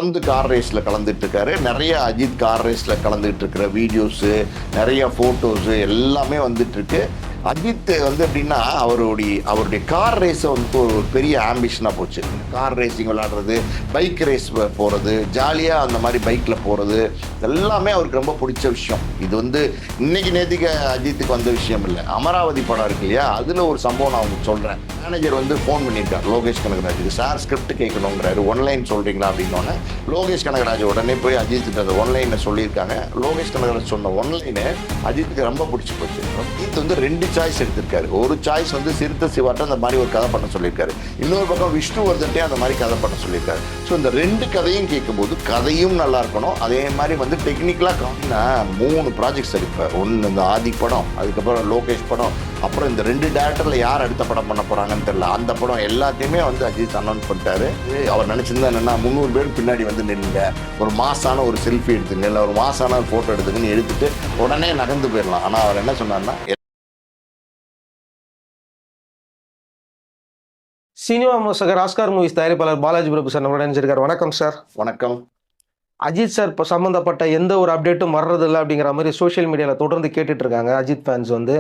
தொடர்ந்து கார் ரேஸில் கலந்துட்டு இருக்காரு. நிறைய அஜித் கார் ரேஸில் கலந்துட்டு இருக்கிற வீடியோஸு, நிறைய ஃபோட்டோஸு எல்லாமே வந்துட்டு இருக்கு. அஜித் வந்து எப்படின்னா அவருடைய கார் ரேஸை வந்து ஒரு பெரிய ஆம்பிஷனாக போச்சு. கார் ரேசிங் விளையாடுறது, பைக் ரேஸ் போகிறது, ஜாலியாக அந்த மாதிரி பைக்கில் போகிறது எல்லாமே அவருக்கு ரொம்ப பிடிச்ச விஷயம். இது வந்து இன்னைக்கு நேற்றுக்கு அஜித்துக்கு வந்த விஷயம் இல்லை. அமராவதி படம் இருக்கு இல்லையா, அதில் ஒரு சம்பவம் நான் உங்களுக்கு சொல்கிறேன். மேனேஜர் வந்து ஃபோன் பண்ணியிருக்கார் லோகேஷ் கனகராஜுக்கு. சார் ஸ்கிரிப்ட் கேட்கணுங்கிறாரு, ஒன்லைன் சொல்கிறீங்களா அப்படின்னோடனே லோகேஷ் கனகராஜ் உடனே போய் அஜித்துக்கு அந்த ஒன்லைனை சொல்லியிருக்காங்க. லோகேஷ் கனகராஜ் சொன்ன ஒன்லைனு அஜித்துக்கு ரொம்ப பிடிச்சி போச்சு. அஜித் வந்து 2 சாய்ஸ் எடுத்திருக்காரு. ஒரு சாய்ஸ் வந்து சிறுத்தை சிவாட்ட அந்த மாதிரி ஒரு கதை பண்ண சொல்லியிருக்காரு, இன்னொரு பக்கம் விஷ்ணுவர்தன்ட்டே அந்த மாதிரி கதை பண்ண சொல்லியிருக்காரு. ஸோ இந்த 2 கதையும் கேட்கும்போது கதையும் நல்லா இருக்கணும், அதே மாதிரி வந்து டெக்னிக்கலாக காமினா 3 ப்ராஜெக்ட்ஸ் இருப்பார். ஒன்று இந்த ஆதி படம், அதுக்கப்புறம் லோகேஷ் படம், அப்புறம் இந்த 2 டேரக்டரில் யார் அடுத்த படம் பண்ண போகிறாங்கன்னு தெரியல. அந்த படம் எல்லாத்தையுமே வந்து அஜித் அனௌன்ஸ் பண்ணிட்டாரு. அவர் நினச்சிருந்தா என்னென்னா 300 பேர் பின்னாடி வந்து நின்றுங்க, ஒரு மாசான ஒரு செல்ஃபி எடுத்துங்க, இல்லை ஒரு மாசான ஒரு ஃபோட்டோ எடுத்துங்கன்னு எடுத்துட்டு உடனே நகர்ந்து போயிடலாம். ஆனால் அவர் என்ன சொன்னார்னா, சினிமா விமர்சகர், ஆஸ்கார் மூவிஸ் தயாரிப்பாளர் பாலாஜி பிரபு சார் நம்மளோட நினைச்சிருக்காரு. வணக்கம் சார். வணக்கம். அஜித் சார் இப்போ சம்மந்தப்பட்ட எந்த ஒரு அப்டேட்டும் வர்றதில்லை அப்படிங்கிற மாதிரி சோஷியல் மீடியாவில் தொடர்ந்து கேட்டுட்டு இருக்காங்க. அஜித் ஃபேன்ஸ் வந்து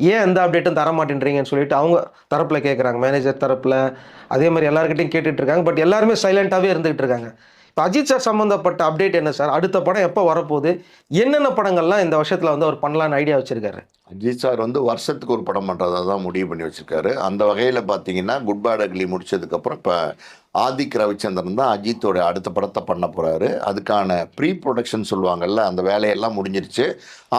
ஏன் எந்த அப்டேட்டும் தர மாட்டேன்றீங்கன்னு சொல்லிட்டு அவங்க தரப்பில் கேட்குறாங்க, மேனேஜர் தரப்பில் அதே மாதிரி எல்லாருக்கிட்டையும் கேட்டுட்டு இருக்காங்க. பட் எல்லாருமே சைலண்டாகவே இருந்துகிட்டு இருக்காங்க. இப்போ அஜித் சார் சம்மந்தப்பட்ட அப்டேட் என்ன சார்? அடுத்த படம் எப்போ வரப்போகுது? என்னென்ன படங்கள்லாம் இந்த வருஷத்தில் வந்து அவர் பண்ணலான்னு ஐடியா வச்சிருக்காரு? அஜித் சார் வந்து வருஷத்துக்கு ஒரு படம் பண்ணுறதா தான் முடிவு பண்ணி வச்சுருக்காரு. அந்த வகையில் பார்த்தீங்கன்னா குட் பேட் அக்லி முடிச்சதுக்கப்புறம் இப்போ ஆதிக் ரவிச்சந்திரன் தான் அஜித்தோட அடுத்த படத்தை பண்ண போகிறாரு. அதுக்கான ப்ரீ ப்ரொடக்ஷன் சொல்லுவாங்கள்ல, அந்த வேலையெல்லாம் முடிஞ்சிருச்சு.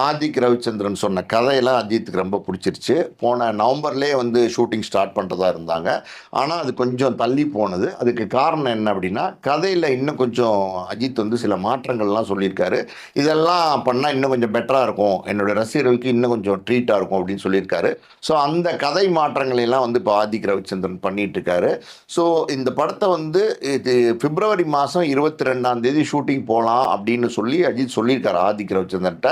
ஆதிக் ரவிச்சந்திரன் சொன்ன கதையெல்லாம் அஜித்துக்கு ரொம்ப பிடிச்சிருச்சு. போன நவம்பர்லேயே வந்து ஷூட்டிங் ஸ்டார்ட் பண்ணுறதா இருந்தாங்க. ஆனால் அது கொஞ்சம் தள்ளி போனது. அதுக்கு காரணம் என்ன அப்படின்னா, கதையில் இன்னும் கொஞ்சம் அஜித் வந்து சில மாற்றங்கள்லாம் சொல்லியிருக்காரு. இதெல்லாம் பண்ணால் இன்னும் கொஞ்சம் பெட்டராக இருக்கும், என்னுடைய ரசிகர்களுக்கு இன்னும் கொஞ்சம் ட்ரீட்டாக இருக்கும் அப்படின்னு சொல்லியிருக்காரு. ஸோ அந்த கதை மாற்றங்களெல்லாம் வந்து இப்போ ஆதிக் ரவிச்சந்திரன் பண்ணிட்டு இருக்காரு. ஸோ இந்த படத்தை வந்து இது பிப்ரவரி மாதம் 22 ஷூட்டிங் போகலாம் அப்படின்னு சொல்லி அஜித் சொல்லியிருக்காரு ஆதிக் ரவிச்சந்திரன்ட்ட.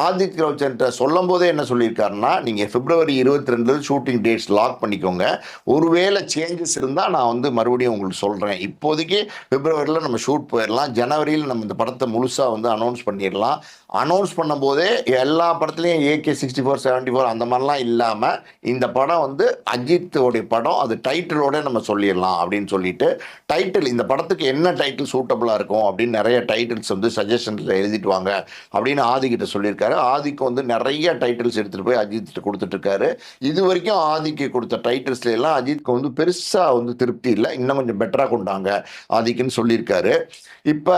ஆதிக் ரவிச்சந்திரன்ட்ட சொல்லும் போதே என்ன சொல்லியிருக்காருன்னா, நீங்கள் பிப்ரவரி 22 ஷூட்டிங் டேட்ஸ் லாக் பண்ணிக்கோங்க, ஒருவேளை சேஞ்சஸ் இருந்தால் நான் வந்து மறுபடியும் உங்களுக்கு சொல்கிறேன். இப்போதைக்கு பிப்ரவரியில் நம்ம ஷூட் போயிடலாம், ஜனவரியில் நம்ம இந்த படத்தை முழுசாக வந்து அனௌன்ஸ் பண்ணிடலாம். அனௌன்ஸ் பண்ணும்போதே எல்லா படத்துலையும் AK-64 74 அந்த மாதிரிலாம் இல்லாமல் இந்த படம் வந்து அஜித்தோடைய படம், அது டைட்டிலோட நம்ம சொல்லிடலாம் அப்படின்னு சொல்லிட்டு, டைட்டில் இந்த படத்துக்கு என்ன டைட்டில் சூட்டபுளாக இருக்கும் அப்படின்னு நிறைய டைட்டில்ஸ் வந்து சஜஷன்ஸில் எழுதிட்டு வாங்க அப்படின்னு ஆதிக்கிட்ட சொல்லியிருக்காரு. ஆதிக்கு வந்து நிறைய டைட்டில்ஸ் எடுத்துகிட்டு போய் அஜித்திட்ட கொடுத்துட்ருக்காரு. இது வரைக்கும் ஆதிக்கு கொடுத்த டைட்டில்ஸ்ல எல்லாம் அஜித்க்கு வந்து பெருசாக வந்து திருப்தி இல்லை, இன்னும் கொஞ்சம் பெட்டராக கொண்டாங்க ஆதிக்குன்னு சொல்லியிருக்காரு. இப்போ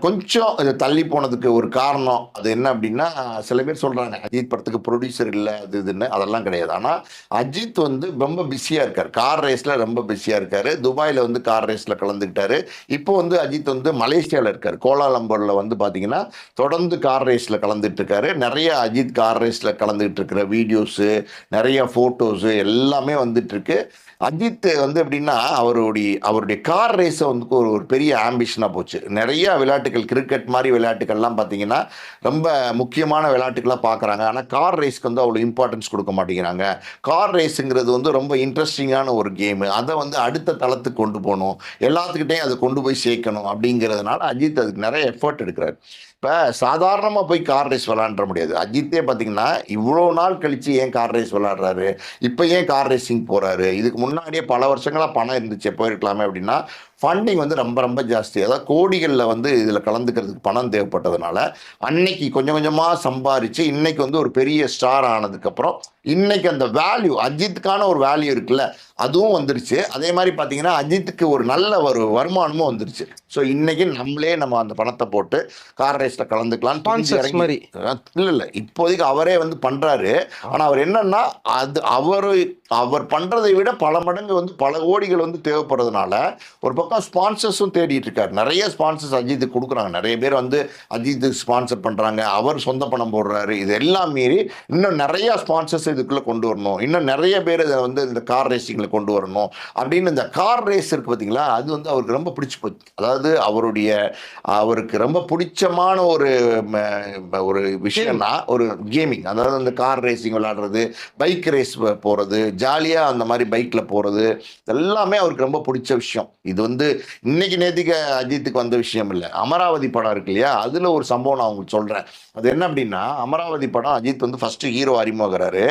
கொஞ்சம் இது தள்ளி போனதுக்கு ஒரு காரணம் அது என்ன அப்படின்னா, சில பேர் சொல்கிறாங்க அஜித் படத்துக்கு ப்ரொடியூசர் இல்லை அது இதுன்னு. அதெல்லாம் கிடையாது. ஆனால் அஜித் வந்து ரொம்ப பிஸியாக இருக்கார், கார் ரேஸில் ரொம்ப பிஸியாக இருக்கார். துபாயில் வந்து கார் ரேஸில் கலந்துக்கிட்டாரு. இப்போ வந்து அஜித் வந்து மலேசியாவில் இருக்கார், கோலாலம்பூரில் வந்து பார்த்தீங்கன்னா தொடர்ந்து கார் ரேஸில் கலந்துட்டு இருக்காரு. நிறைய அஜித் கார் ரேஸில் கலந்துக்கிட்டு இருக்கிற வீடியோஸு, நிறைய ஃபோட்டோஸு எல்லாமே வந்துட்டு இருக்கு. அஜித் வந்து எப்படின்னா அவருடைய கார் ரேஸை வந்து ஒரு பெரிய ஆம்பிஷனாக போச்சு. நிறைய விளையாட்டுகள், கிரிக்கெட் மாதிரி விளையாட்டுகள்லாம் பார்த்தீங்கன்னா ரொம்ப முக்கியமான விளையாட்டுகளாக பார்க்குறாங்க. ஆனால் கார் ரேஸ்க்கு வந்து அவ்வளோ இம்பார்ட்டன்ஸ் கொடுக்க மாட்டேங்கிறாங்க. கார் ரேஸுங்கிறது வந்து ரொம்ப இன்ட்ரெஸ்டிங்கான ஒரு கேமு, அதை வந்து அடுத்த தளத்துக்கு கொண்டு போகணும், எல்லாத்துக்கிட்டையும் அதை கொண்டு போய் சேர்க்கணும் அப்படிங்கிறதுனால அஜித் அதுக்கு நிறைய எஃபர்ட் எடுக்கிறார். இப்போ சாதாரணமாக போய் கார் ரேஸ் விளாண்டுற முடியாது. அஜித்தே பார்த்தீங்கன்னா இவ்வளோ நாள் கழித்து ஏன் கார் ரேஸ் விளாட்றாரு, இப்போ ஏன் கார் ரேசிங் போகிறாரு? இதுக்கு முன்னாடியே பல வருஷங்களாக பணம் இருந்துச்சு, போயிருக்கலாமே அப்படின்னா ஃபண்டிங் வந்து ரொம்ப ரொம்ப ஜாஸ்தி. அதாவது கோடிகளில் வந்து இதில் கலந்துக்கிறதுக்கு பணம் தேவைப்பட்டதுனால அன்னைக்கு கொஞ்சம் கொஞ்சமாக சம்பாரித்து இன்னைக்கு வந்து ஒரு பெரிய ஸ்டார் ஆனதுக்கப்புறம் இன்னைக்கு அந்த வேல்யூ, அஜித்துக்கான ஒரு வேல்யூ இருக்குல்ல, அதுவும் வந்துருச்சு. அதே மாதிரி பார்த்தீங்கன்னா அஜித்துக்கு ஒரு நல்ல ஒரு வருமானமும் வந்துருச்சு. ஸோ இன்னைக்கு நம்ம அந்த பணத்தை போட்டு கார் ரேஸில் கலந்துக்கலாம். இல்லை இப்போதைக்கு அவரே வந்து பண்ணுறாரு. ஆனால் அவர் என்னன்னா, அது அவர் பண்ணுறதை விட பல மடங்கு வந்து பல கோடிகள் வந்து தேவைப்படுறதுனால ஒரு பக்கம் ஸ்பான்சர்ஸும் தேடிட்டு இருக்காரு. நிறைய ஸ்பான்சர்ஸ் அஜித்துக்கு கொடுக்குறாங்க. நிறைய பேர் வந்து அஜித்துக்கு ஸ்பான்சர் பண்ணுறாங்க, அவர் சொந்த பணம் போடுறாரு. இது எல்லாம் மீறி இன்னும் நிறைய ஸ்பான்சர்ஸ் இதுக்குள்ளே கொண்டு வரணும், இன்னும் நிறைய பேர் இதை வந்து இந்த கார் ரேசிங்கில் கொண்டு வரணும் அப்படின்னு. இந்த கார் ரேஸ் இருக்குது பார்த்தீங்களா, அது வந்து அவருக்கு ரொம்ப பிடிச்சி போச்சு. அதாவது அவருக்கு ரொம்ப பிடிச்சமான ஒரு ஒரு விஷயம்னா ஒரு கேமிங், அதாவது அந்த கார் ரேசிங் விளையாடுறது, பைக் ரேஸ் போகிறது, ஜாலியாக அந்த மாதிரி பைக்கில் போகிறது, எல்லாமே அவருக்கு ரொம்ப பிடிச்ச விஷயம். இது வந்து இன்னைக்கு நேற்றுக்கு அஜித்துக்கு வந்த விஷயம் இல்லை. அமராவதி படம் இருக்கு இல்லையா, அதில் ஒரு சம்பவம் நான் உங்களுக்கு சொல்கிறேன். அது என்ன அப்படின்னா, அமராவதி படம் அஜித் வந்து ஃபஸ்ட்டு ஹீரோ அறிமுகறாரு.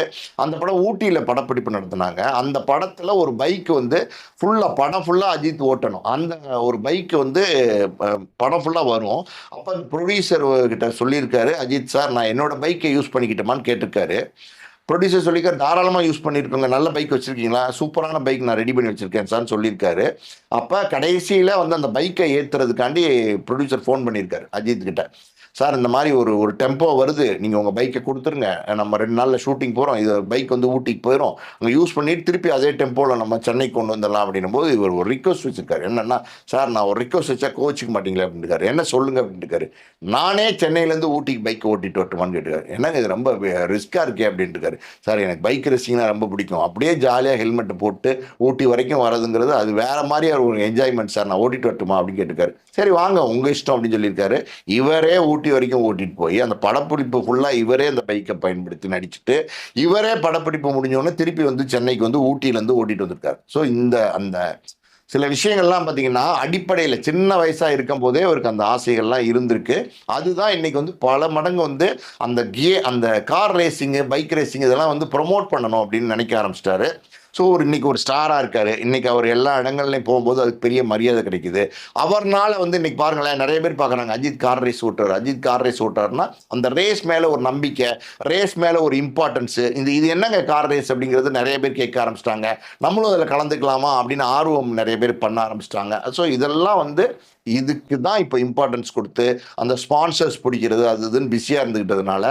அந்த படம் ஊட்டியில் படப்பிடிப்பு நடத்தினாங்க. அந்த படத்தில் ஒரு பைக் வந்து படம் ஃபுல்லாக அஜித் ஓட்டணும். அந்த ஒரு பைக் வந்து படம் ஃபுல்லாக வரும். அப்போ அந்த ப்ரொடியூசர் கிட்ட சொல்லியிருக்காரு, அஜித் சார் நான் என்னோட பைக்கை யூஸ் பண்ணிக்கிட்டோமான்னு கேட்டிருக்காரு. ப்ரொடியூசர் சொல்லியிருக்காரு, தாராளமாக யூஸ் பண்ணியிருக்கோங்க, நல்ல பைக் வச்சுருக்கீங்களா, சூப்பரான பைக் நான் ரெடி பண்ணி வச்சுருக்கேன் சார்னு சொல்லியிருக்காரு. அப்போ கடைசியில் வந்து அந்த பைக்கை ஏற்றுறதுக்காண்டி ப்ரொடியூசர் ஃபோன் பண்ணியிருக்காரு அஜித் கிட்ட. சார் இந்த மாதிரி ஒரு டெம்போ வருது, நீங்கள் உங்கள் பைக்கை கொடுத்துருங்க, நம்ம 2 நாளில் ஷூட்டிங் போகிறோம், இது பைக் வந்து ஊட்டிக்கு போயிடும், அங்கே யூஸ் பண்ணிட்டு திருப்பி அதே டெம்போவில் நம்ம சென்னைக்கு கொண்டு வந்துடலாம் அப்படின்னும் போது இவர் ஒரு ரிக்வஸ்ட் வச்சுருக்காரு. என்னென்னா, சார் நான் ஒரு ரிக்வஸ்ட் வச்சா கோச்சிக்க மாட்டீங்களே அப்படின்ட்டுருக்காரு. என்ன சொல்லுங்க அப்படின்ட்டுருக்காரு. நானே சென்னையிலேருந்து ஊட்டிக்கு பைக்கை ஓட்டிட்டு வரட்டுமான்னு கேட்டுருக்காரு. என்னங்க இது ரொம்ப ரிஸ்க்காக இருக்கே அப்படின்ட்டுருக்காரு. சார் எனக்கு பைக் ரேசிங்னா ரொம்ப பிடிக்கும், அப்படியே ஜாலியாக ஹெல்மெட்டை போட்டு ஊட்டி வரைக்கும் வரதுங்கிறது அது வேறு மாதிரி ஒரு என்ஜாய்மெண்ட் சார், நான் ஓட்டிட்டு வரட்டுமா அப்படின்னு கேட்டுருக்காரு. சரி வாங்க உங்கள் இஷ்டம் அப்படின்னு சொல்லியிருக்காரு. இவரே ஊட்டி வரைக்கும் ஓட்டிட்டு போய் அந்த படப்பிடிப்பு ஃபுல்லாக இவரே அந்த பைக்கை பயன்படுத்தி நடிச்சுட்டு, இவரே படப்பிடிப்பு முடிஞ்சோடனே திருப்பி வந்து சென்னைக்கு வந்து ஊட்டியிலேருந்து ஓட்டிட்டு வந்திருக்காரு. ஸோ அந்த சில விஷயங்கள்லாம் பார்த்தீங்கன்னா அடிப்படையில் சின்ன வயசாக இருக்கும் போதே அவருக்கு அந்த ஆசைகள்லாம் இருந்திருக்கு. அதுதான் இன்னைக்கு வந்து பல மடங்கு வந்து அந்த கார் ரேசிங்கு, பைக் ரேசிங் இதெல்லாம் வந்து ப்ரொமோட் பண்ணணும் அப்படின்னு நினைக்க ஆரம்பிச்சிட்டாரு. ஸோ இன்னைக்கு ஒரு ஸ்டாராக இருக்கார். இன்னைக்கு அவர் எல்லா இடங்கள்லையும் போகும்போது அதுக்கு பெரிய மரியாதை கிடைக்குது. அவர்னால வந்து இன்னைக்கு பாருங்களேன், நிறைய பேர் பார்க்குறாங்க அஜித் கார் ரேஸ் ஓட்டுறார், அஜித் கார் ரேஸ் ஓட்டுறாருன்னா அந்த ரேஸ் மேலே ஒரு நம்பிக்கை, ரேஸ் மேலே ஒரு இம்பார்ட்டன்ஸு, இது என்னங்க கார் ரேஸ் அப்படிங்கிறது நிறைய பேர் கேட்க ஆரம்பிச்சிட்டாங்க. நம்மளும் அதில் கலந்துக்கலாமா அப்படின்னு ஆர்வம் நிறைய பேர் பண்ண ஆரம்பிச்சிட்டாங்க. ஸோ இதெல்லாம் வந்து இதுக்கு தான் இப்போ இம்பார்ட்டன்ஸ் கொடுத்து அந்த ஸ்பான்சர்ஸ் பிடிக்கிறது அது இதுன்னு பிஸியாக இருந்துக்கிட்டதுனால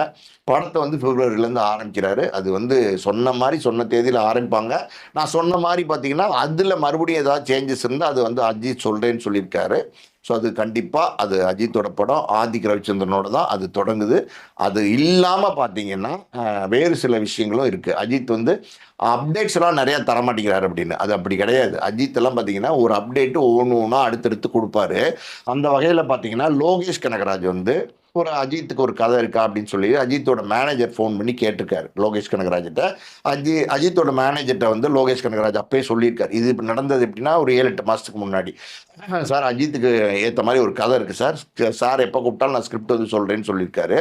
படத்தை வந்து பிப்ரவரியிலேருந்து ஆரம்பிக்கிறாரு. அது வந்து சொன்ன தேதியில் ஆரம்பிப்பாங்க. நான் சொன்ன மாதிரி பார்த்தீங்கன்னா அதில் மறுபடியும் ஏதாவது சேஞ்சஸ் இருந்தால் அது வந்து அஜித் சொல்கிறேன்னு சொல்லியிருக்காரு. ஸோ அது கண்டிப்பாக அது அஜித்தோட படம், ஆதிக் ரவிச்சந்திரனோட தான் அது தொடங்குது. அது இல்லாமல் பார்த்தீங்கன்னா வேறு சில விஷயங்களும் இருக்குது. அஜித் வந்து அப்டேட்ஸ் எல்லாம் நிறையா தரமாட்டேங்கிறாரு அப்படின்னு. அது அப்படி கிடையாது. அஜித் எல்லாம் பார்த்தீங்கன்னா ஒரு அப்டேட்டு ஒவ்வொன்றா அடுத்தடுத்து கொடுப்பாரு. அந்த வகையில் பார்த்தீங்கன்னா லோகேஷ் கனகராஜ் வந்து ஒரு அஜித்துக்கு ஒரு கதை இருக்கா அப்படின்னு சொல்லி அஜித்தோட மேனேஜர் ஃபோன் பண்ணி கேட்டிருக்காரு லோகேஷ் கனகராஜிட்ட. அஜித்தோட மேனேஜர்கிட்ட வந்து லோகேஷ் கனகராஜ் அப்பயே சொல்லியிருக்காரு. இது இப்போ நடந்தது எப்படின்னா ஒரு 7-8 மாதத்துக்கு முன்னாடி. சார் அஜித்துக்கு ஏற்ற மாதிரி ஒரு கதை இருக்குது சார், சார் எப்போ கூப்பிட்டாலும் நான் ஸ்கிரிப்ட் வந்து சொல்கிறேன்னு சொல்லியிருக்காரு.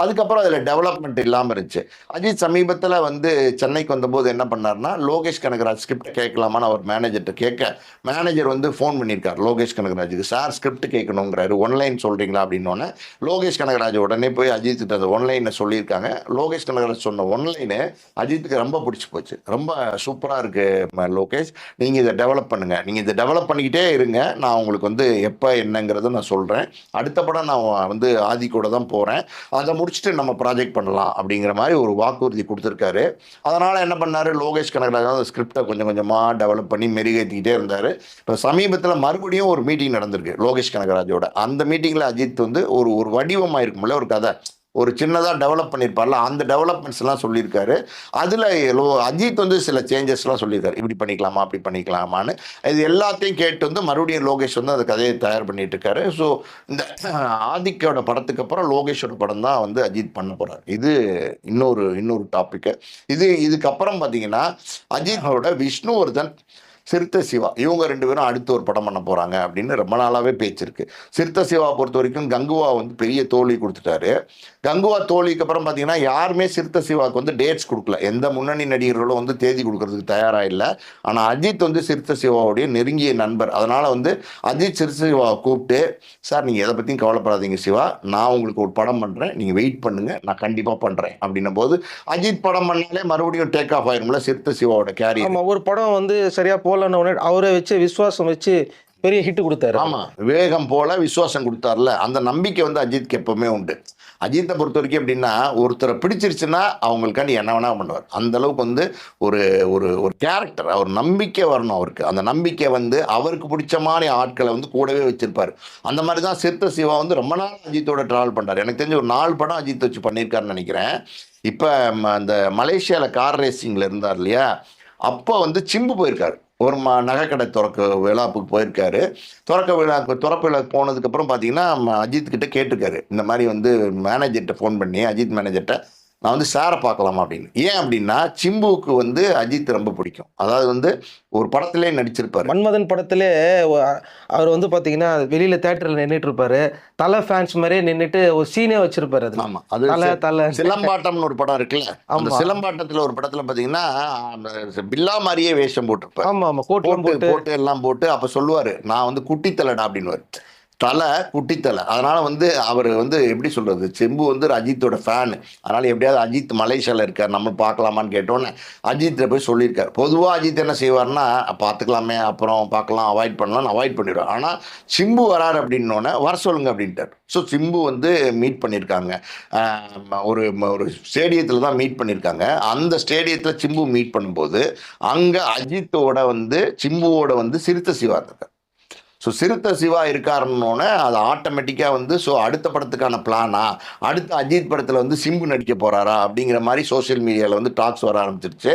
அதுக்கப்புறம் அதில் டெவலப்மெண்ட் இல்லாமல் இருந்துச்சு. அஜித் சமீபத்தில் வந்து சென்னைக்கு வந்தபோது என்ன பண்ணார்னா, லோகேஷ் கனகராஜ் ஸ்கிரிப்ட் கேட்கலாமான்னு அவர் மேனேஜர்கிட்ட கேட்க, மேனேஜர் வந்து ஃபோன் பண்ணியிருக்கார் லோகேஷ் கனகராஜுக்கு. சார் ஸ்கிரிப்ட் கேட்கணுங்கிறாரு, ஒன்லைன் சொல்கிறீங்களா அப்படின்னோடனே லோகேஷ் கனகராஜ் உடனே போய் அஜித்துக்கு அந்த ஒன்லைனை சொல்லியிருக்காங்க. லோகேஷ் கனகராஜ் சொன்ன ஒன்லைனு அஜித்துக்கு ரொம்ப பிடிச்சி போச்சு. ரொம்ப சூப்பராக இருக்குது லோகேஷ், நீங்கள் இதை டெவலப் பண்ணுங்கள், நீங்கள் இதை டெவலப் பண்ணிக்கிட்டே இருங்க, நான் உங்களுக்கு வந்து எப்போ என்னங்கிறத நான் சொல்கிறேன், அடுத்த படம் நான் வந்து ஆதிக்கோட தான் போகிறேன், அதை முடிச்சுட்டு நம்ம ப்ராஜெக்ட் பண்ணலாம் அப்படிங்கிற மாதிரி ஒரு வாக்குறுதி கொடுத்துருக்காரு. அதனால் என்ன பண்ணார், லோகேஷ் கனகராஜ் அந்த ஸ்கிரிப்டை கொஞ்சம் கொஞ்சமாக டெவலப் பண்ணி மெருகேற்றிக்கிட்டே இருந்தார். இப்போ சமீபத்தில் மறுபடியும் ஒரு மீட்டிங் நடந்திருக்கு லோகேஷ் கனகராஜோட. அந்த மீட்டிங்கில் அஜித் வந்து ஒரு வடிவமாக இருக்கும்ல ஒரு கதை, ஒரு சின்னதாக டெவலப் பண்ணியிருப்பார்ல, அந்த டெவலப்மெண்ட்ஸ்லாம் சொல்லியிருக்காரு. அதில் அஜித் வந்து சில சேஞ்சஸ்லாம் சொல்லியிருக்காரு, இப்படி பண்ணிக்கலாமா அப்படி பண்ணிக்கலாமான்னு. இது எல்லாத்தையும் கேட்டு வந்து மறுபடியும் லோகேஷ் வந்து அந்த கதையை தயார் பண்ணிட்டு இருக்காரு. ஸோ இந்த ஆதிக்கோட படத்துக்கு அப்புறம் லோகேஷோட படம் தான் வந்து அஜித் பண்ண போகிறார். இது இன்னொரு டாப்பிக்கு. இதுக்கப்புறம் பார்த்தீங்கன்னா அஜித்தோட விஷ்ணுவர்தன், சிறுத்தை சிவா இவங்க 2 பேரும் அடுத்து ஒரு படம் பண்ண போகிறாங்க அப்படின்னு ரொம்ப நாளாகவே பேச்சு இருக்கு. சிறுத்தை சிவா பொறுத்த வரைக்கும் கங்குவா வந்து பெரிய தோல்வி கொடுத்துட்டாரு. கங்குவா தோல்விக்கு அப்புறம் பார்த்தீங்கன்னா யாருமே சிறுத்தை சிவாவுக்கு வந்து டேட்ஸ் கொடுக்கல. எந்த முன்னணி நடிகர்களும் வந்து தேதி கொடுக்கறதுக்கு தயாராக இல்லை. ஆனால் அஜித் வந்து சிறுத்தை சிவாவுடைய நெருங்கிய நண்பர். அதனால் வந்து அஜித் சிறுத்தை சிவாவை கூப்பிட்டு, சார் நீங்கள் எதை பற்றியும் கவலைப்படாதீங்க சிவா, நான் உங்களுக்கு ஒரு படம் பண்ணுறேன், நீங்கள் வெயிட் பண்ணுங்கள், நான் கண்டிப்பாக பண்ணுறேன் அப்படின்னும் போது அஜித் படம் பண்ணாலே மறுபடியும் டேக் ஆஃப் ஆயிரும்ல சிறுத்தை சிவாவோட கேரியர். ஆமாம், ஒரு படம் வந்து சரியாக போகலன்னு அவரை வச்சு விசுவாசம் வச்சு பெரிய ஹிட் கொடுத்தாரு. ஆமாம், வேகம் போல விசுவாசம் கொடுத்தார்ல, அந்த நம்பிக்கை வந்து அஜித்க்கு எப்பவுமே உண்டு. அஜித்தை பொறுத்த வரைக்கும் எப்படின்னா, ஒருத்தரை பிடிச்சிருச்சுன்னா அவங்களுக்காண்டி என்ன வேணா பண்ணுவார். அந்த அளவுக்கு வந்து ஒரு ஒரு ஒரு கேரக்டர், அவர் நம்பிக்கை வரணும் அவருக்கு. அந்த நம்பிக்கை வந்து அவருக்கு பிடிச்ச மாதிரி ஆட்களை வந்து கூடவே வச்சிருப்பார். அந்த மாதிரி தான் சிறுத்தை சிவா வந்து ரொம்ப நாள் அஜித்தோட ட்ராவல் பண்ணுறாரு. எனக்கு தெரிஞ்ச ஒரு 4 படம் அஜித் வச்சு பண்ணியிருக்காருன்னு நினைக்கிறேன். இப்போ அந்த மலேசியாவில் கார் ரேசிங்கில் இருந்தார் இல்லையா, அப்போ வந்து சிம்பு போயிருக்காரு. ஒரு நகைக்கடை விழாப்புக்கு போயிருக்காரு. திறப்பு விழாக்கு போனதுக்கப்புறம் பார்த்தீங்கன்னா, அஜித் கிட்ட கேட்டிருக்காரு. இந்த மாதிரி வந்து மேனேஜர்கிட்ட ஃபோன் பண்ணி, அஜித் மேனேஜர்கிட்ட, நான் வந்து சாரை பார்க்கலாமா அப்படின்னு. ஏன் அப்படின்னா, சிம்புவுக்கு வந்து அஜித் ரொம்ப பிடிக்கும். அதாவது வந்து ஒரு படத்திலே நடிச்சிருப்பாரு. மன்மதன் படத்திலே அவர் வந்து பார்த்தீங்கன்னா, வெளியில தியேட்டர்ல நின்னுட்டு இருப்பாரு. தல ஃபேன்ஸ் மாரியே நின்னுட்டு ஒரு சீனே வச்சிருப்பாரு அதுல. ஆமா. அது தல சிலம்பாட்டம்னு ஒரு படம் இருக்குல்ல. அந்த ஆமா. சிலம்பாட்டத்துல ஒரு படத்துல பார்த்தீங்கன்னா, பில்லா மாரியே வேஷம் போட்டிருப்பாரு. ஆமா. கோட்லாம் போட்டு போட்டு எல்லாம் போட்டு அப்ப சொல்லுவாரு, நான் வந்து குட்டி தலடா அப்படின்னுவாரு. தலை குட்டி தலை. அதனால வந்து அவர் வந்து எப்படி சொல்றது, செம்பு வந்து அஜித்தோட ஃபேன். அதனால எப்படியாவது அஜித் மலேசியாவில் இருக்கார், நம்ம பார்க்கலாமான்னு கேட்டோன்னே அஜித்தை போய் சொல்லியிருக்காரு. பொதுவாக அஜித் என்ன செய்வார்னா, பார்த்துக்கலாமே, அப்புறம் பார்க்கலாம், அவாய்ட் பண்ணலாம்னு அவாய்ட் பண்ணிடுவார். ஆனால் சிம்பு வராரு அப்படின்னோடனே வர சொல்லுங்க அப்படின்ட்டார். ஸோ சிம்பு வந்து மீட் பண்ணியிருக்காங்க. ஒரு ஒரு ஸ்டேடியத்தில் தான் மீட் பண்ணியிருக்காங்க. அந்த ஸ்டேடியத்தில் சிம்பு மீட் பண்ணும்போது அங்கே அஜித்தோட வந்து சிம்புவோட வந்து சிறுத்தை சிவா இருக்கார். ஸோ சிறுத்தை சிவா இருக்காருன்னொன்னே அது ஆட்டோமேட்டிக்காக வந்து ஸோ அடுத்த படத்துக்கான பிளானா, அடுத்த அஜித் படத்தில் வந்து சிம்பு நடிக்க போகிறாரா அப்படிங்கிற மாதிரி சோஷியல் மீடியாவில் வந்து டாக்ஸ் வர ஆரம்பிச்சிருச்சு.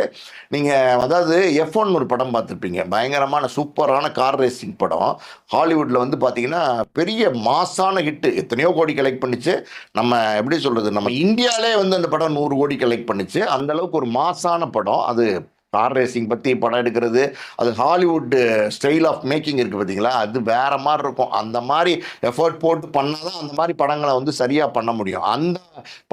நீங்கள் அதாவது F1 ஒரு படம் பார்த்துருப்பீங்க, பயங்கரமான சூப்பரான கார் ரேசிங் படம். ஹாலிவுட்டில் வந்து பார்த்தீங்கன்னா பெரிய மாசான ஹிட்டு, எத்தனையோ கோடி கலெக்ட் பண்ணிச்சு. நம்ம எப்படி சொல்கிறது, நம்ம இந்தியாவிலே வந்து அந்த படம் 100 கோடி கலெக்ட் பண்ணிச்சு. அந்தளவுக்கு ஒரு மாசான படம் அது. கார் ரேசிங் பற்றி படம் எடுக்கிறது, அது ஹாலிவுட் ஸ்டைல் ஆஃப் மேக்கிங் இருக்குது பார்த்தீங்களா, அது வேறு மாதிரி இருக்கும். அந்த மாதிரி எஃபர்ட் போட்டு பண்ணால் தான் அந்த மாதிரி படங்களை வந்து சரியாக பண்ண முடியும். அந்த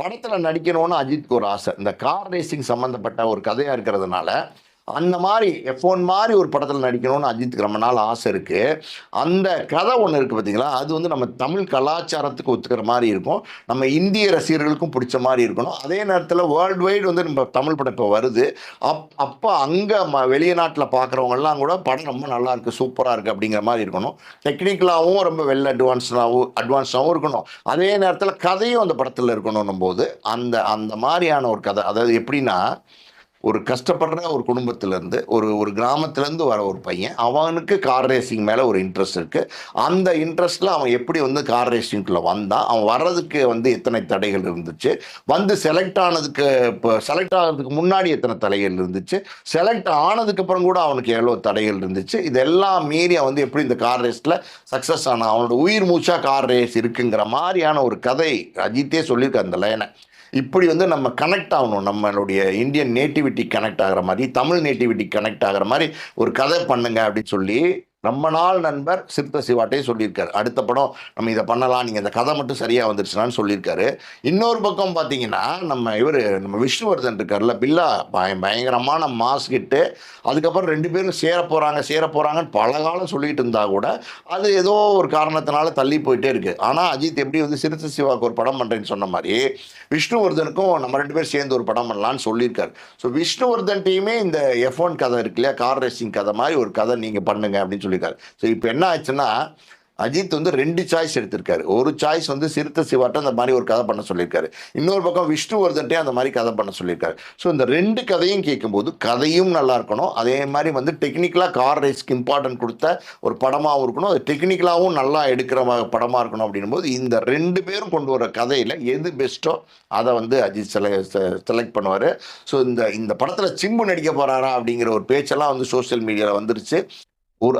படத்தில் நடிக்கணும்னு அஜித்துக்கு ஒரு ஆசை. இந்த கார் ரேசிங் சம்மந்தப்பட்ட ஒரு கதையாக இருக்கிறதுனால அந்த மாதிரி F1 மாதிரி ஒரு படத்தில் நடிக்கணும்னு அஜித்துக்கு ரொம்ப நாள் ஆசை இருக்குது. அந்த கதை ஒன்று இருக்குது பார்த்தீங்களா, அது வந்து நம்ம தமிழ் கலாச்சாரத்துக்கு ஒத்துக்கிற மாதிரி இருக்கும், நம்ம இந்திய ரசிகர்களுக்கும் பிடிச்ச மாதிரி இருக்கணும். அதே நேரத்தில் வேர்ல்டு வைடு வந்து நம்ம தமிழ் படம் இப்போ வருது. அப்போ அங்கே வெளிநாட்டில் பார்க்குறவங்கெல்லாம் கூட படம் ரொம்ப நல்லா இருக்குது, சூப்பராக இருக்குது அப்படிங்கிற மாதிரி இருக்கணும். டெக்னிக்கலாகவும் ரொம்ப வெல் அட்வான்ஸாகவும் இருக்கணும். அதே நேரத்தில் கதையும் அந்த படத்தில் இருக்கணும் போது அந்த அந்த மாதிரியான ஒரு கதை. அதாவது எப்படின்னா, ஒரு கஷ்டப்படுற ஒரு குடும்பத்திலேருந்து ஒரு கிராமத்துலேருந்து வர ஒரு பையன், அவனுக்கு கார் ரேசிங் மேலே ஒரு இன்ட்ரெஸ்ட் இருக்குது. அந்த இன்ட்ரெஸ்ட்டில் அவன் எப்படி வந்து கார் ரேசிங்குள்ளே வந்தான், அவன் வர்றதுக்கு வந்து எத்தனை தடைகள் இருந்துச்சு, வந்து செலக்ட் ஆனதுக்கு முன்னாடி எத்தனை தடைகள் இருந்துச்சு, செலக்ட் ஆனதுக்கப்புறம் கூட அவனுக்கு எவ்வளோ தடைகள் இருந்துச்சு, இதெல்லாம் மீறி அவன் வந்து எப்படி இந்த கார் ரேஸில் சக்ஸஸ் ஆனான், அவனோட உயிர் மூச்சாக கார் ரேஸ் இருக்குங்கிற மாதிரியான ஒரு கதை அஜித்தே சொல்லியிருக்க அந்த லைனை. இப்படி வந்து நம்ம கனெக்ட் ஆகணும், நம்மளுடைய இந்தியன் நேட்டிவிட்டி கனெக்ட் ஆகிற மாதிரி, தமிழ் நேட்டிவிட்டி கனெக்ட் ஆகிற மாதிரி ஒரு கதை பண்ணுங்க அப்படின்னு சொல்லி ரொம்ப நாள் நண்பர் சிறுத்தை சிவாட்டே சொல்லியிருக்காரு. அடுத்த படம் நம்ம இதை பண்ணலாம், நீங்கள் இந்த கதை மட்டும் சரியாக வந்துருச்சுனான்னு சொல்லியிருக்காரு. இன்னொரு பக்கம் பார்த்தீங்கன்னா, நம்ம விஷ்ணுவர்தன் இருக்கார்ல, பில்லா பயங்கரமான மாஸ் ஹிட்டு. அதுக்கப்புறம் 2 பேரும் சேர போகிறாங்கன்னு பல காலம் சொல்லிட்டு இருந்தா கூட அது ஏதோ ஒரு காரணத்தினால தள்ளி போயிட்டே இருக்குது. ஆனால் அஜித் எப்படி வந்து சிறுத்தை சிவாவுக்கு ஒரு படம் பண்ணுறேன்னு சொன்ன மாதிரி விஷ்ணுவர்தனுக்கும் நம்ம 2 பேரும் சேர்ந்து ஒரு படம் பண்ணலான்னு சொல்லியிருக்காரு. ஸோ விஷ்ணுவர்தன் டீமே இந்த F1 கதை இருக்கு இல்லையா, கார் ரேசிங் கதை மாதிரி ஒரு கதை நீங்கள் பண்ணுங்க அப்படின்னு சொல்லியிருக்காரு. ஸோ இப்போ என்ன ஆச்சுன்னா, அஜித் வந்து 2 சாய்ஸ் எடுத்திருக்காரு. ஒரு சாய்ஸ் வந்து சிறுத்தை சிவாட்ட அந்த மாதிரி ஒரு கதை பண்ண சொல்லியிருக்காரு, இன்னொரு பக்கம் விஷ்ணுவர்தன்ட்டே அந்த மாதிரி கதை பண்ண சொல்லியிருக்காரு. ஸோ இந்த 2 கதையும் கேட்கும்போது கதையும் நல்லா இருக்கணும், அதே மாதிரி வந்து டெக்னிக்கலாக கார் ரேஸ்க்கு இம்பார்ட்டன்ட் கொடுத்த ஒரு படமாகவும் இருக்கணும், அது டெக்னிக்கலாகவும் நல்லா எடுக்கிற படமாக இருக்கணும். அப்படின்னும் போது இந்த 2 பேரும் கொண்டு வர கதையில் எது பெஸ்ட்டோ அதை வந்து அஜித் செலக்ட் பண்ணுவார். ஸோ இந்த படத்தில் சிம்பு நடிக்க போகிறாரா அப்படிங்கிற ஒரு பேச்செல்லாம் வந்து சோஷியல் மீடியாவில் வந்துருச்சு.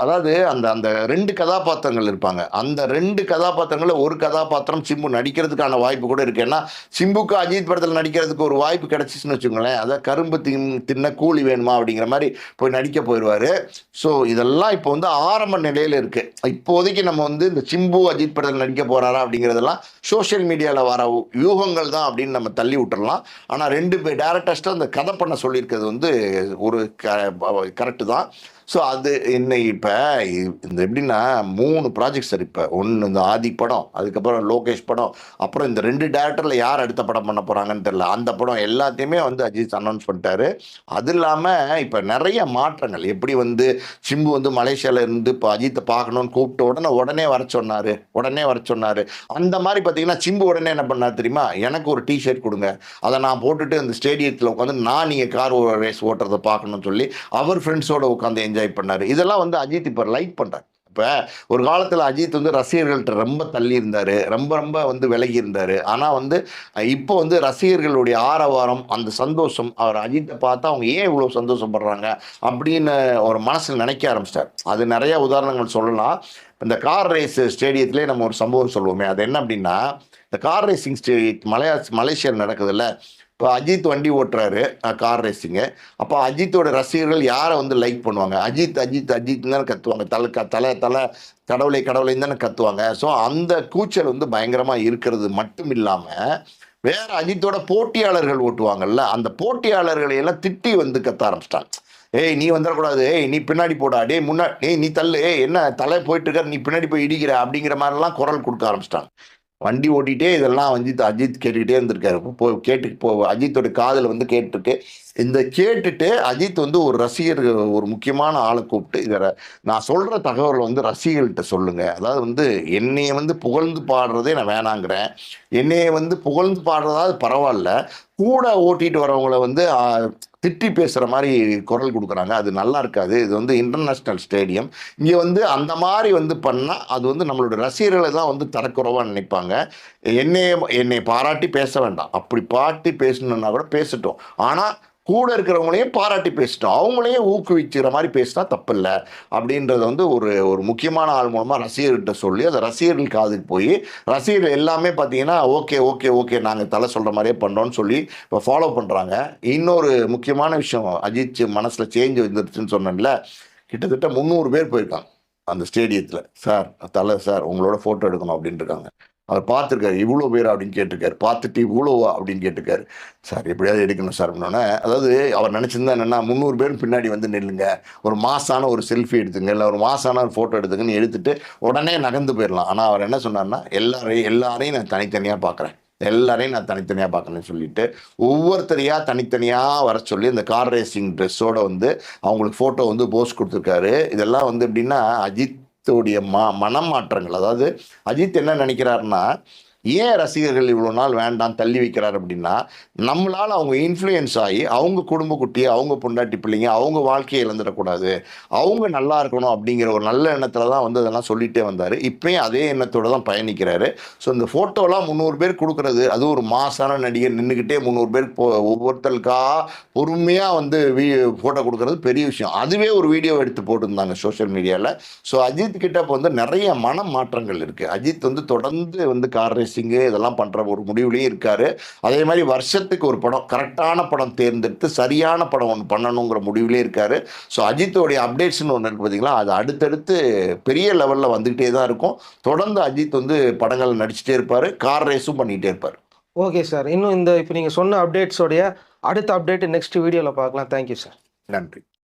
அதாவது அந்த 2 கதாபாத்திரங்கள் இருப்பாங்க. அந்த 2 கதாபாத்திரங்களில் ஒரு கதாபாத்திரம் சிம்பு நடிக்கிறதுக்கான வாய்ப்பு கூட இருக்குது. ஏன்னா சிம்புக்கு அஜித் படத்தில் நடிக்கிறதுக்கு ஒரு வாய்ப்பு கிடச்சிச்சுன்னு வச்சுக்கோங்களேன், அதாவது கரும்பு தின்ன கூலி வேணுமா அப்படிங்கிற மாதிரி போய் நடிக்க போயிடுவார். ஸோ இதெல்லாம் இப்போ வந்து ஆரம்ப நிலையில் இருக்குது. இப்போதைக்கு நம்ம வந்து இந்த சிம்பு அஜித் படத்தில் நடிக்க போகிறாரா அப்படிங்கிறதெல்லாம் சோஷியல் மீடியாவில் வர யூகங்கள் தான் அப்படின்னு நம்ம தள்ளி விட்டுறலாம். ஆனால் 2 டேரக்டர்ஸ்ட்டு அந்த கதை பண்ண சொல்லியிருக்கிறது வந்து ஒரு கரெக்டு தான். ஸோ அது என்ன இப்போ இந்த எப்படின்னா 3 ப்ராஜெக்ட்ஸ் சார். இப்போ ஒன்று இந்த ஆதி படம், அதுக்கப்புறம் லோகேஷ் படம், அப்புறம் இந்த 2 டேரக்டரில் யார் அடுத்த படம் பண்ண போகிறாங்கன்னு தெரியல. அந்த படம் எல்லாத்தையுமே வந்து அஜித் அனௌன்ஸ் பண்ணிட்டாரு. அது இல்லாமல் இப்போ நிறைய மாற்றங்கள், எப்படி வந்து சிம்பு வந்து மலேசியாவில் இருந்து இப்போ அஜித்தை பார்க்கணுன்னு கூப்பிட்ட உடனே வர சொன்னார். அந்த மாதிரி பார்த்தீங்கன்னா சிம்பு உடனே என்ன பண்ணார் தெரியுமா, எனக்கு ஒரு டிஷர்ட் கொடுங்க, அதை நான் போட்டுட்டு அந்த ஸ்டேடியத்தில் உட்காந்து நீங்கள் கார் ரேஸ் ஓட்டுறதை பார்க்கணும்னு சொல்லி அவர் ஃப்ரெண்ட்ஸோடு உட்காந்து என்ஜாய் பண்ணார். இதெல்லாம் வந்து அஜித் இப்போ லைக் பண்ணுறார். இப்போ ஒரு காலத்தில் அஜித் வந்து ரசிகர்கள்ட்ட ரொம்ப தள்ளி இருந்தார், ரொம்ப ரொம்ப வந்து விலகி இருந்தார். ஆனால் வந்து இப்போ வந்து ரசிகர்களுடைய ஆரவாரம், அந்த சந்தோஷம், அவர் அஜித்தை பார்த்தா அவங்க ஏன் இவ்வளோ சந்தோஷப்படுறாங்க அப்படின்னு ஒரு மனசில் நினைக்க ஆரம்பிச்சிட்டார். அது நிறைய உதாரணங்கள் சொல்லலாம். இந்த கார் ரேஸ் ஸ்டேடியத்திலே நம்ம ஒரு சம்பவம் சொல்லுவோமே, அது என்ன அப்படின்னா, இந்த கார் ரேசிங் மலேசியாவில் நடக்குதுல்ல. இப்போ அஜித் வண்டி ஓட்டுறாரு, கார் ரேசிங்கு. அப்போ அஜித்தோட ரசிகர்கள் யாரை வந்து லைக் பண்ணுவாங்க? அஜித் அஜித் அஜித்னு தானே கத்துவாங்க. தலை தலை கடவுளை கடவுளைன்னு தானே கத்துவாங்க. ஸோ அந்த கூச்சல் வந்து பயங்கரமாக இருக்கிறது மட்டும் இல்லாமல், வேற அஜித்தோட போட்டியாளர்கள் ஓட்டுவாங்கல்ல, அந்த போட்டியாளர்களை எல்லாம் திட்டி வந்து கத்த ஆரம்பிச்சிட்டாங்க. ஏய் நீ வந்துடக்கூடாது, ஏய் நீ பின்னாடி போடா, டேய் முன்னாடி, ஏய் நீ தள்ளு, ஏய் என்ன தலை போயிட்டு இருக்க, நீ பின்னாடி போய் இடிக்கிற அப்படிங்கிற மாதிரிலாம் குரல் கொடுக்க ஆரம்பிச்சிட்டாங்க. வண்டி ஓட்டிகிட்டே இதெல்லாம் அஜித் கேட்டுக்கிட்டே இருந்திருக்காரு. அஜித்தோட காதில் வந்து கேட்டிருக்கு. இந்த கேட்டுட்டு அஜித் வந்து ஒரு ரசிகர், ஒரு முக்கியமான ஆளை கூப்பிட்டு, இதை நான் சொல்கிற தகவலை வந்து ரசிகர்கள்ட்ட சொல்லுங்கள். அதாவது வந்து என்னையை வந்து புகழ்ந்து பாடுறதே நான் வேணாங்கிறேன். என்னையை வந்து புகழ்ந்து பாடுறதாவது பரவாயில்ல, கூட ஓட்டிகிட்டு வரவங்கள வந்து திட்டி பேசுகிற மாதிரி குரல் கொடுக்குறாங்க. அது நல்லா இருக்காது. இது வந்து இன்டர்நேஷ்னல் ஸ்டேடியம். இங்கே வந்து அந்த மாதிரி வந்து பண்ணால் அது வந்து நம்மளோட ரசிகர்களை தான் வந்து தரக்குறைவாக நினைப்பாங்க. என்னை பாராட்டி பேச வேண்டாம். அப்படி பாட்டி பேசணுன்னா கூட பேசட்டும். ஆனால் கூட இருக்கிறவங்களையும் பாராட்டி பேசிட்டோம், அவங்களையும் ஊக்குவிக்கிற மாதிரி பேசினா தப்பு இல்லை அப்படின்றத வந்து ஒரு முக்கியமான ஆள் மூலமாக ரசிகர்கிட்ட சொல்லி, அதை ரசிகர்கள் காதுக்கு போய் ரசிகர்கள் எல்லாமே பார்த்தீங்கன்னா ஓகே ஓகே ஓகே நாங்கள் தலை சொல்கிற மாதிரியே பண்ணுறோன்னு சொல்லி இப்போ ஃபாலோ பண்ணுறாங்க. இன்னொரு முக்கியமான விஷயம், அஜித் மனசில் சேஞ்ச் வந்துருச்சுன்னு சொன்னேன்ல, கிட்டத்தட்ட 300 பேர் போயிருக்காங்க அந்த ஸ்டேடியத்தில். சார் தலை சார் உங்களோட ஃபோட்டோ எடுக்கணும் அப்படின்னு இருக்காங்க. அவர் பார்த்துருக்காரு, இவ்வளோ பேர் அப்படின்னு கேட்டிருக்காரு. பார்த்துட்டு இவ்வளோவா அப்படின்னு கேட்டிருக்காரு. சார் எப்படியாவது எடுக்கணும் சார் அப்படின்னோடனே, அதாவது அவர் நினச்சிருந்தா என்னென்னா 300 பேர் பின்னாடி வந்து நில்லுங்க, ஒரு மாசான ஒரு செல்ஃபி எடுத்துங்க, இல்லை ஒரு மாசான ஒரு ஃபோட்டோ எடுத்துங்கன்னு எடுத்துட்டு உடனே நகர்ந்து போயிடலாம். ஆனால் அவர் என்ன சொன்னார்னா, எல்லாரையும் நான் தனித்தனியாக பார்க்குறேன், எல்லாரையும் நான் தனித்தனியாக பார்க்கணும்னு சொல்லிட்டு ஒவ்வொருத்தரையாக தனித்தனியாக வர சொல்லி அந்த கார் ரேசிங் ட்ரெஸ்ஸோட வந்து அவங்களுக்கு ஃபோட்டோ வந்து போஸ்ட் கொடுத்துருக்காரு. இதெல்லாம் வந்து எப்படின்னா அஜித்தோடைய மனமாற்றங்கள். அதாவது அஜித் என்ன நினைக்கிறாருன்னா, ஏன் ரசிகர்கள் இவ்வளோ நாள் வேண்டாம் தள்ளி வைக்கிறார் அப்படின்னா, நம்மளால் அவங்க இன்ஃப்ளூயன்ஸ் ஆகி அவங்க குடும்ப குட்டி, அவங்க பொண்டாட்டி பிள்ளைங்க, அவங்க வாழ்க்கையை இழந்துடக்கூடாது, அவங்க நல்லா இருக்கணும் அப்படிங்கிற ஒரு நல்ல எண்ணத்தில் தான் வந்து அதெல்லாம் சொல்லிகிட்டே வந்தார். இப்போயும் அதே எண்ணத்தோடு தான் பயணிக்கிறாரு. ஸோ இந்த ஃபோட்டோலாம் 300 பேர் கொடுக்குறது, அது ஒரு மாசான நடிகர் நின்றுக்கிட்டே 300 பேர் ஒவ்வொருத்தருக்காக பொறுமையாக வந்து ஃபோட்டோ கொடுக்குறது பெரிய விஷயம். அதுவே ஒரு வீடியோ எடுத்து போட்டிருந்தாங்க சோஷியல் மீடியாவில். ஸோ அஜித் கிட்ட இப்போ வந்து நிறைய மன மாற்றங்கள் இருக்குது. அஜித் வந்து தொடர்ந்து வந்து கார் ரேசிங்கு இதெல்லாம் பண்ணுற ஒரு முடிவுலேயும் இருக்கார். அதே மாதிரி வருஷத்துக்கு ஒரு படம், கரெக்டான படம் தேர்ந்தெடுத்து சரியான படம் ஒன்று பண்ணணுங்கிற முடிவுலேயே இருக்கார். ஸோ அஜித்தோடைய அப்டேட்ஸ்னு ஒன்று இருக்குது பார்த்தீங்களா, அது அடுத்தடுத்து பெரிய லெவலில் வந்துக்கிட்டே தான் இருக்கும். தொடர்ந்து அஜித் வந்து படங்கள் நடிச்சுட்டே இருப்பார், கார் ரேஸும் பண்ணிகிட்டே இருப்பார். Okay sir. இன்னும் இப்போ நீங்கள் சொன்ன அப்டேட்ஸோடைய அடுத்த அப்டேட் நெக்ஸ்ட் வீடியோவில் பார்க்கலாம். Thank you sir. நன்றி.